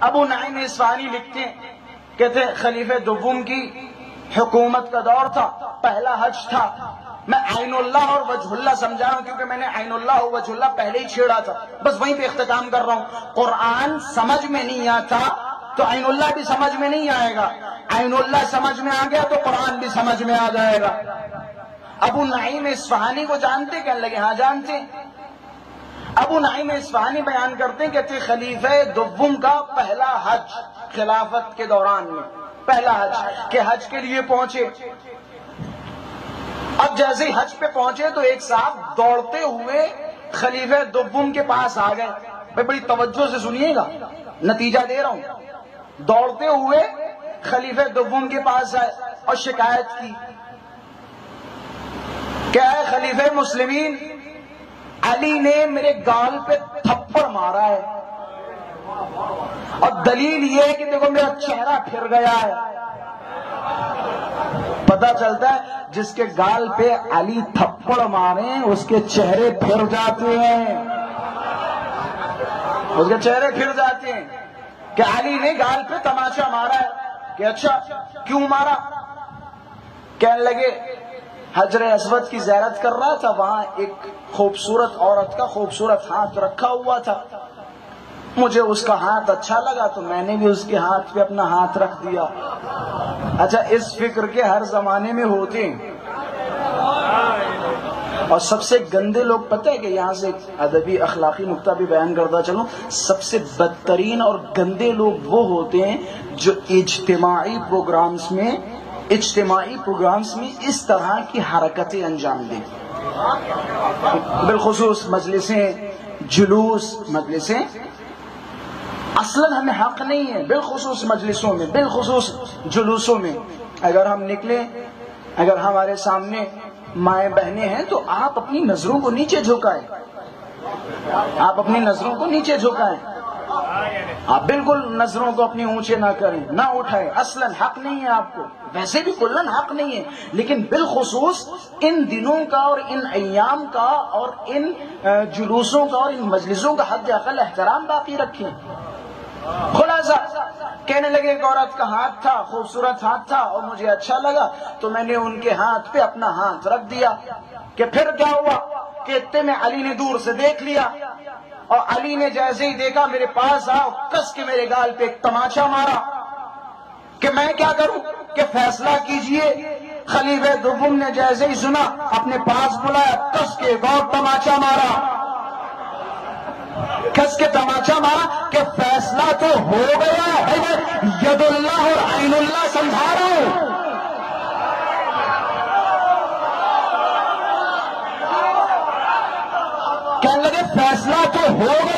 ابو نعیم اصفہانی لکھتے ہیں، کہتے ہیں خلیفہ دوم کی حکومت کا دور تھا، پہلا حج تھا۔ میں عین اللہ اور وجہ اللہ سمجھا رہا ہوں کیونکہ میں نے عین اللہ اور وجہ اللہ پہلے ہی چھیڑا تھا، بس وہیں پہ اختتام کر رہا ہوں۔ قرآن سمجھ میں نہیں آتا تو عین اللہ بھی سمجھ میں نہیں آئے گا، عین اللہ سمجھ میں آ گیا تو قرآن بھی سمجھ میں آ جائے گا۔ ابو نعیم اصفہانی کو جانتے؟ کہنے لگے ہاں جانتے۔ ابو نعیم اصفہانی بیان کرتے ہیں، کہتے خلیفہ دوم کا پہلا حج خلافت کے دوران میں، پہلا حج کہ حج کے لیے پہنچے۔ اب جیسے ہی حج پہ پہنچے تو ایک صاحب دوڑتے ہوئے خلیفہ دوم کے پاس آ گئے۔ بھائی بڑی توجہ سے سنیے گا، نتیجہ دے رہا ہوں۔ دوڑتے ہوئے خلیفہ دوم کے پاس آئے اور شکایت کی، کیا ہے خلیفہ مسلمین، علی نے میرے گال پہ تھپڑ مارا ہے، اور دلیل یہ ہے کہ دیکھو میرا چہرہ پھر گیا ہے۔ پتہ چلتا ہے جس کے گال پہ علی تھپڑ مارے اس کے چہرے پھر جاتے ہیں، اس کے چہرے پھر جاتے ہیں کہ علی نے گال پہ تماچا مارا ہے۔ کہ اچھا کیوں مارا؟ کہنے لگے حجر اسود کی زیارت کر رہا تھا، وہاں ایک خوبصورت عورت کا خوبصورت ہاتھ رکھا ہوا تھا، مجھے اس کا ہاتھ اچھا لگا تو میں نے بھی اس کے ہاتھ پہ اپنا ہاتھ رکھ دیا۔ اچھا اس فکر کے ہر زمانے میں ہوتے ہیں، اور سب سے گندے لوگ پتہ ہے کہ یہاں سے ادبی اخلاقی نقطہ بھی بیان کرتا چلوں، سب سے بدترین اور گندے لوگ وہ ہوتے ہیں جو اجتماعی پروگرامز میں اس طرح کی حرکتیں انجام دیں، بالخصوص مجلسیں، جلوس، مجلسیں اصلاً ہمیں حق نہیں ہے، بالخصوص مجلسوں میں، بالخصوص جلوسوں میں اگر ہم نکلیں، اگر ہمارے سامنے مائیں بہنیں ہیں تو آپ اپنی نظروں کو نیچے جھکائیں، آپ اپنی نظروں کو نیچے جھکائیں، آپ بالکل نظروں کو اپنی اونچے نہ کریں، نہ اٹھائیں، اصلاً حق نہیں ہے آپ کو، ویسے بھی کلن حق نہیں ہے، لیکن بالخصوص ان دنوں کا اور ان ایام کا اور ان جلوسوں کا اور ان مجلسوں کا حد اقل احترام باقی رکھیں۔ خلاصہ کہنے لگے ایک عورت کا ہاتھ تھا، خوبصورت ہاتھ تھا، اور مجھے اچھا لگا تو میں نے ان کے ہاتھ پہ اپنا ہاتھ رکھ دیا۔ کہ پھر کیا ہوا کہ اتنے میں علی نے دور سے دیکھ لیا، اور علی نے جیسے ہی دیکھا میرے پاس آ کس کے میرے گال پہ ایک تماچا مارا۔ کہ میں کیا کروں کہ فیصلہ کیجئے۔ خلیفہ دوم نے جیسے ہی سنا اپنے پاس بلایا، کس کے ایک اور تماچا مارا، کس کے تماچا مارا کہ فیصلہ تو ہو گیا ہے، ید اللہ اور عین اللہ سمجھا رہا ہوں۔ کہنے لگے فیصلہ تو ہو گیا